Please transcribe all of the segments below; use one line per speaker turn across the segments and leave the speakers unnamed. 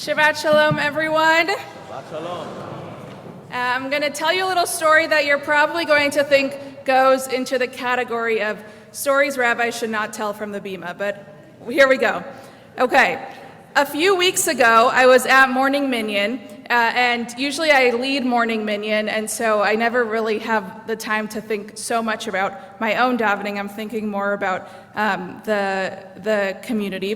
Shabbat Shalom, everyone.
Shabbat Shalom.
I'm going to tell you a little story that you're probably going to think goes into the category of stories rabbis should not tell from the Bima, but here we go. Okay, a few weeks ago, I was at Morning Minyan, and usually I lead Morning Minyan, and so I never really have the time to think so much about my own davening. I'm thinking more about the community,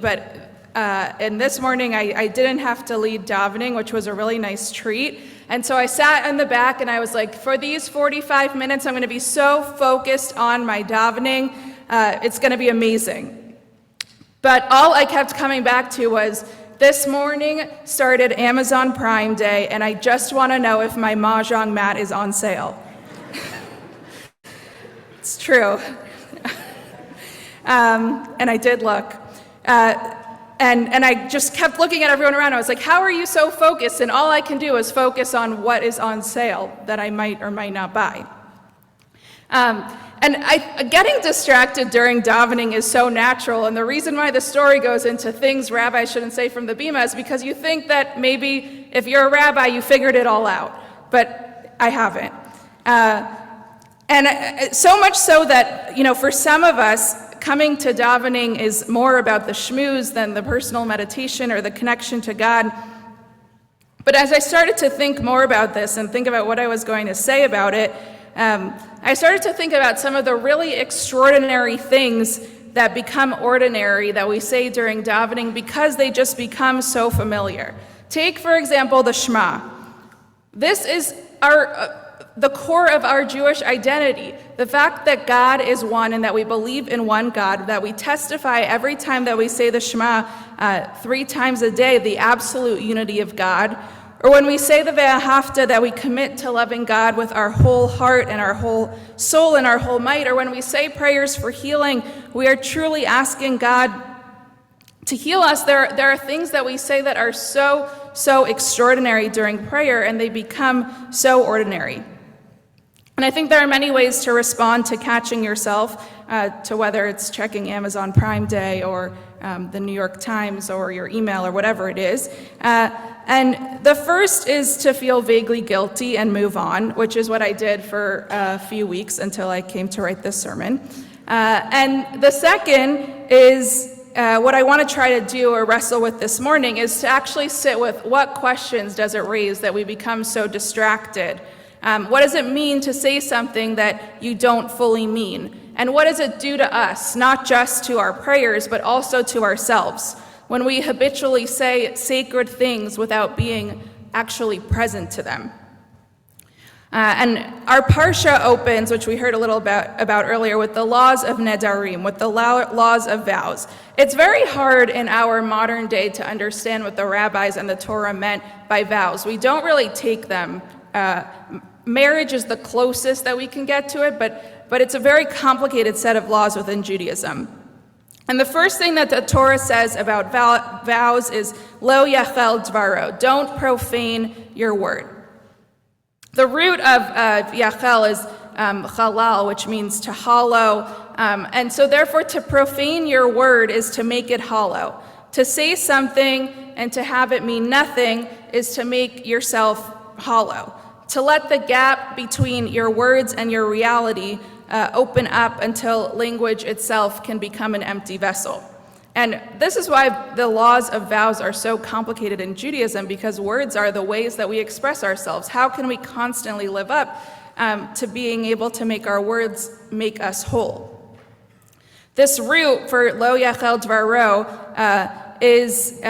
and this morning I didn't have to lead davening, which was a really nice treat. And so I sat in the back and I was like, for these 45 minutes, I'm going to be so focused on my davening. It's going to be amazing. But all I kept coming back to was, this morning started Amazon Prime Day, and I just want to know if my mahjong mat is on sale. It's true. And I did look. And I just kept looking at everyone around. I was like, how are you so focused? And all I can do is focus on what is on sale that I might or might not buy. Getting distracted during davening is so natural. And the reason why the story goes into things rabbis shouldn't say from the Bima is because you think that maybe if you're a rabbi, you figured it all out. But I haven't. So much so that, for some of us, coming to davening is more about the shmooze than the personal meditation or the connection to God. But as I started to think more about this and think about what I was going to say about it, I started to think about some of the really extraordinary things that become ordinary that we say during davening because they just become so familiar. Take, for example, the Shema. This is the core of our Jewish identity. The fact that God is one and that we believe in one God, that we testify every time that we say the Shema 3 times a day, the absolute unity of God. Or when we say the Ve'ahavta, that we commit to loving God with our whole heart and our whole soul and our whole might. Or when we say prayers for healing, we are truly asking God to heal us. There are things that we say that are so extraordinary during prayer, and they become so ordinary. And I think there are many ways to respond to catching yourself, to whether it's checking Amazon Prime Day or the New York Times or your email or whatever it is. And the first is to feel vaguely guilty and move on, which is what I did for a few weeks until I came to write this sermon. And the second is what I want to try to do or wrestle with this morning is to actually sit with what questions does it raise that we become so distracted. What does it mean to say something that you don't fully mean? And what does it do to us, not just to our prayers, but also to ourselves, when we habitually say sacred things without being actually present to them? And our Parsha opens, which we heard a little about earlier, with the laws of Nedarim, with the laws of vows. It's very hard in our modern day to understand what the rabbis and the Torah meant by vows. We don't really take them. Marriage is the closest that we can get to it, but it's a very complicated set of laws within Judaism. And the first thing that the Torah says about vows is, Lo yachel dvaro, don't profane your word. The root of yachel is halal, which means to hollow, and so therefore to profane your word is to make it hollow. To say something and to have it mean nothing is to make yourself hollow. To let the gap between your words and your reality open up until language itself can become an empty vessel. And this is why the laws of vows are so complicated in Judaism, because words are the ways that we express ourselves. How can we constantly live up to being able to make our words make us whole? This root for lo yachel dvaro is,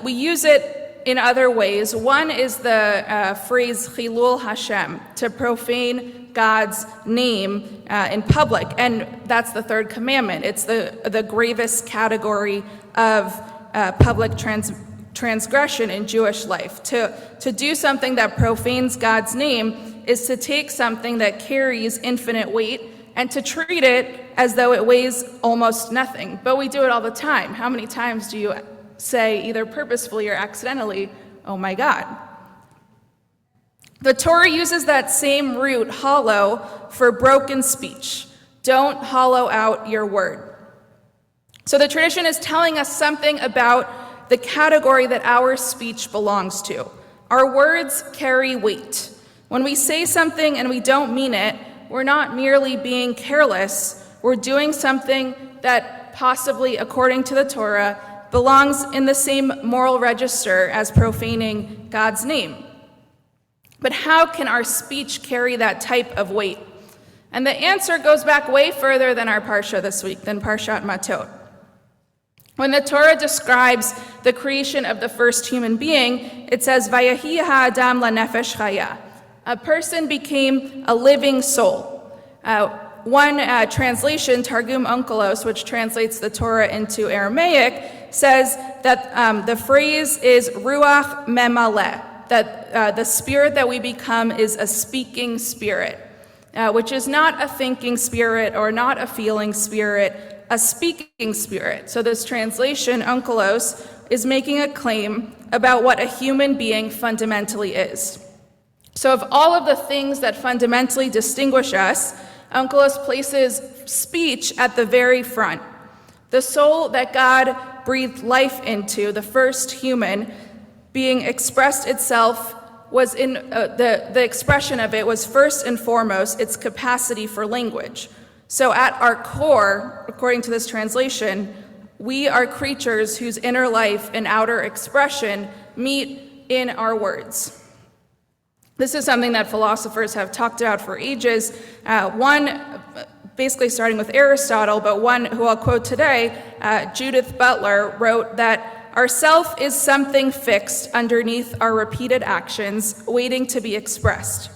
we use it in other ways. One is the phrase chilul Hashem, to profane God's name in public, and that's the third commandment. It's the gravest category of public transgression in Jewish life. To do something that profanes God's name is to take something that carries infinite weight and to treat it as though it weighs almost nothing. But we do it all the time. How many times do you say, either purposefully or accidentally, oh my God? The Torah uses that same root, hollow, for broken speech. Don't hollow out your word. So the tradition is telling us something about the category that our speech belongs to. Our words carry weight. When we say something and we don't mean it, we're not merely being careless, we're doing something that possibly, according to the Torah, belongs in the same moral register as profaning God's name. But how can our speech carry that type of weight? And the answer goes back way further than our Parsha this week, than Parshat Matot. When the Torah describes the creation of the first human being, it says, Vayahi ha'adam lanefesh chaya. A person became a living soul. One translation, Targum Onkelos, which translates the Torah into Aramaic, says that the phrase is ruach memaleh, that the spirit that we become is a speaking spirit, which is not a thinking spirit or not a feeling spirit, a speaking spirit. So this translation, Onkelos, is making a claim about what a human being fundamentally is. So of all of the things that fundamentally distinguish us, Onkelos places speech at the very front. The soul that God breathed life into, the first human being expressed itself, was in the expression of it was first and foremost its capacity for language. So at our core, according to this translation, we are creatures whose inner life and outer expression meet in our words. This is something that philosophers have talked about for ages. One, basically starting with Aristotle, but one who I'll quote today, Judith Butler, wrote that our self is something fixed underneath our repeated actions, waiting to be expressed.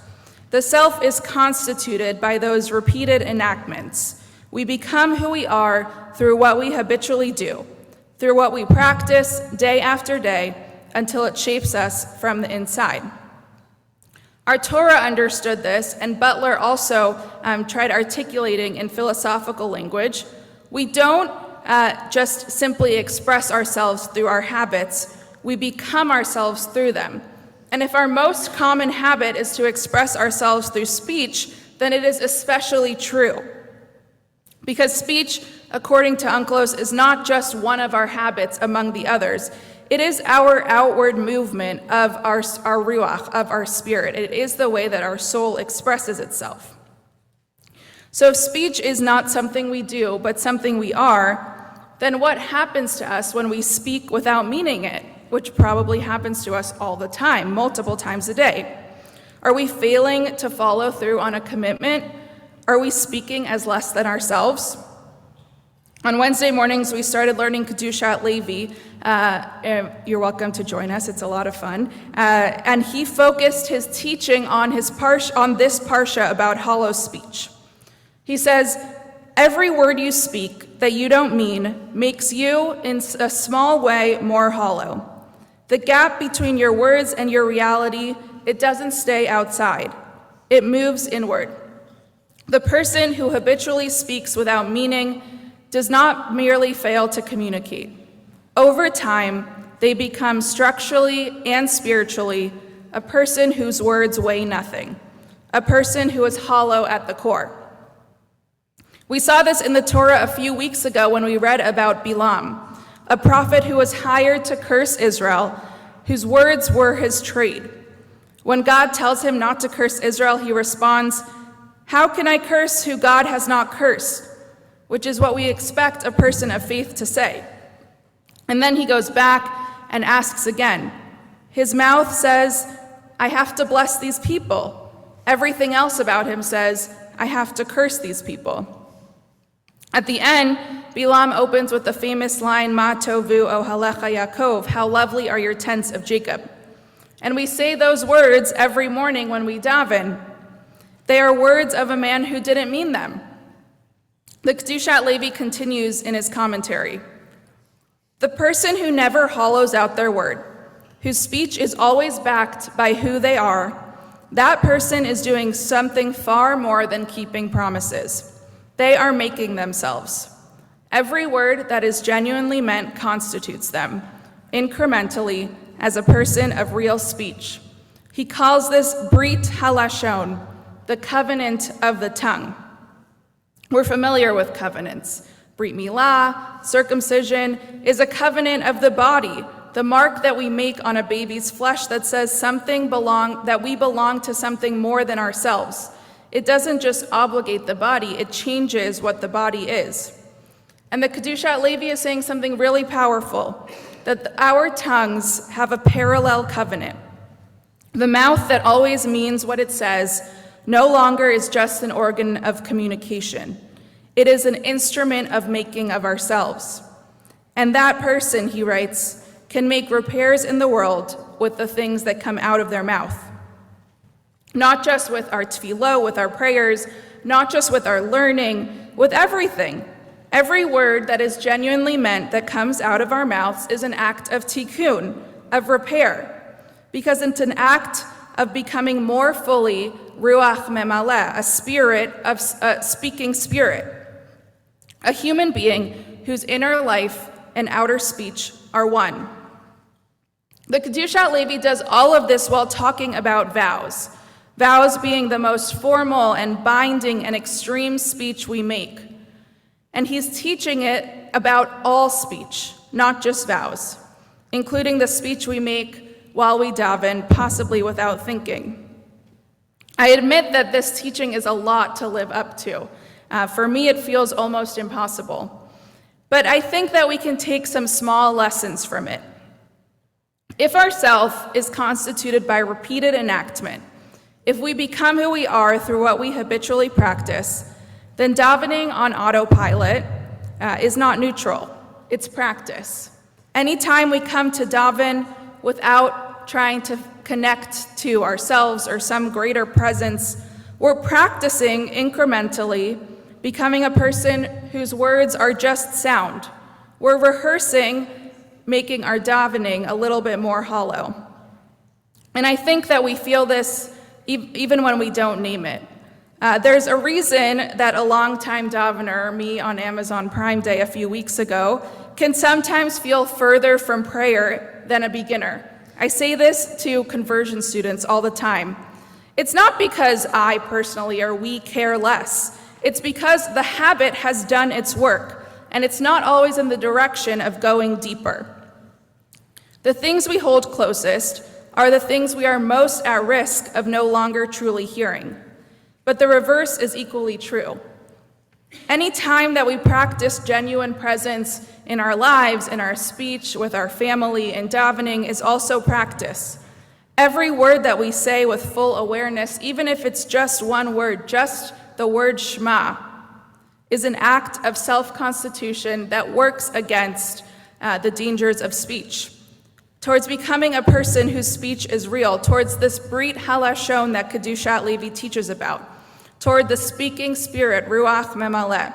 The self is constituted by those repeated enactments. We become who we are through what we habitually do, through what we practice day after day, until it shapes us from the inside. Our Torah understood this, and Butler also tried articulating in philosophical language. We don't just simply express ourselves through our habits, we become ourselves through them. And if our most common habit is to express ourselves through speech, then it is especially true. Because speech, according to Onkelos, is not just one of our habits among the others. It is our outward movement of our ruach, of our spirit. It is the way that our soul expresses itself. So if speech is not something we do, but something we are, then what happens to us when we speak without meaning it, which probably happens to us all the time, multiple times a day? Are we failing to follow through on a commitment? Are we speaking as less than ourselves? On Wednesday mornings, we started learning Kedushat Levi. You're welcome to join us. It's a lot of fun. And he focused his teaching on this parsha about hollow speech. He says, every word you speak that you don't mean makes you, in a small way, more hollow. The gap between your words and your reality, it doesn't stay outside. It moves inward. The person who habitually speaks without meaning does not merely fail to communicate. Over time, they become structurally and spiritually a person whose words weigh nothing, a person who is hollow at the core. We saw this in the Torah a few weeks ago when we read about Bilam, a prophet who was hired to curse Israel, whose words were his trade. When God tells him not to curse Israel, he responds, "How can I curse who God has not cursed?" Which is what we expect a person of faith to say. And then he goes back and asks again. His mouth says, "I have to bless these people." Everything else about him says, "I have to curse these people." At the end, Bilam opens with the famous line, "Ma tovu ohalecha Yaakov," how lovely are your tents of Jacob. And we say those words every morning when we daven. They are words of a man who didn't mean them. The Kedushat Levi continues in his commentary. The person who never hollows out their word, whose speech is always backed by who they are, that person is doing something far more than keeping promises. They are making themselves. Every word that is genuinely meant constitutes them, incrementally, as a person of real speech. He calls this Brit Halashon, the covenant of the tongue. We're familiar with covenants. Brit Milah, circumcision, is a covenant of the body the mark that we make on a baby's flesh that says that we belong to something more than ourselves. It doesn't just obligate the body, it changes what the body is. And the Kedushat Levi is saying something really powerful, that our tongues have a parallel covenant. The mouth that always means what it says no longer is just an organ of communication. It is an instrument of making of ourselves. And that person, he writes, can make repairs in the world with the things that come out of their mouth. Not just with our tefillah, with our prayers, not just with our learning, with everything. Every word that is genuinely meant that comes out of our mouths is an act of tikkun, of repair, because it's an act of becoming more fully ruach memaleh, a speaking spirit, a human being whose inner life and outer speech are one. The Kedushat Levi does all of this while talking about vows, vows being the most formal and binding and extreme speech we make. And he's teaching it about all speech, not just vows, including the speech we make while we daven, possibly without thinking. I admit that this teaching is a lot to live up to. For me, it feels almost impossible. But I think that we can take some small lessons from it. If our self is constituted by repeated enactment, if we become who we are through what we habitually practice, then davening on autopilot is not neutral, it's practice. Anytime we come to daven without trying to connect to ourselves or some greater presence, we're practicing incrementally becoming a person whose words are just sound. We're rehearsing making our davening a little bit more hollow. And I think that we feel this even when we don't name it. There's a reason that a longtime davener, me on Amazon Prime Day a few weeks ago, can sometimes feel further from prayer than a beginner. I say this to conversion students all the time. It's not because I personally or we care less. It's because the habit has done its work, and it's not always in the direction of going deeper. The things we hold closest are the things we are most at risk of no longer truly hearing. But the reverse is equally true. Any time that we practice genuine presence in our lives, in our speech, with our family, and davening is also practice. Every word that we say with full awareness, even if it's just one word, just the word Shema, is an act of self-constitution that works against the dangers of speech, towards becoming a person whose speech is real, towards this Brit Halashon that Kedushat Levi teaches about, toward the speaking spirit, Ruach Memaleh.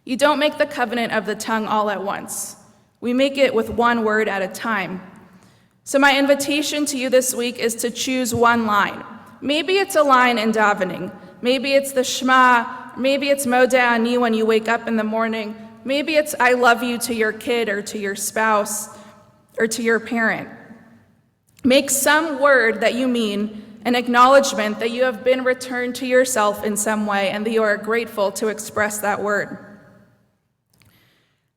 You don't make the covenant of the tongue all at once. We make it with one word at a time. So my invitation to you this week is to choose one line. Maybe it's a line in davening. Maybe it's the Shema. Maybe it's Modeh Ani when you wake up in the morning. Maybe it's I love you to your kid or to your spouse or to your parent. Make some word that you mean an acknowledgement that you have been returned to yourself in some way and that you are grateful to express that word.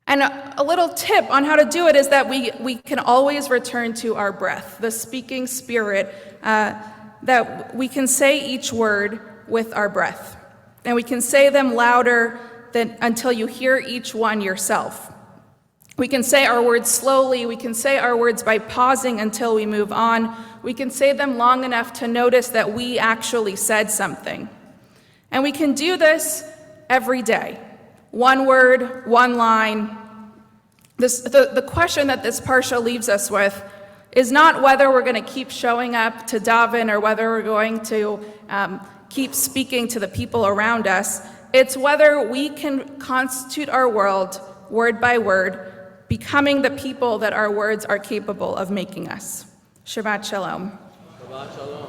And a little tip on how to do it is that we can always return to our breath, the speaking spirit, that we can say each word with our breath. And we can say them louder until you hear each one yourself. We can say our words slowly. We can say our words by pausing until we move on. We can say them long enough to notice that we actually said something. And we can do this every day. One word, one line. The question that this parsha leaves us with is not whether we're going to keep showing up to daven or whether we're going to keep speaking to the people around us. It's whether we can constitute our world word by word, becoming the people that our words are capable of making us. Shabbat Shalom. Shabbat Shalom.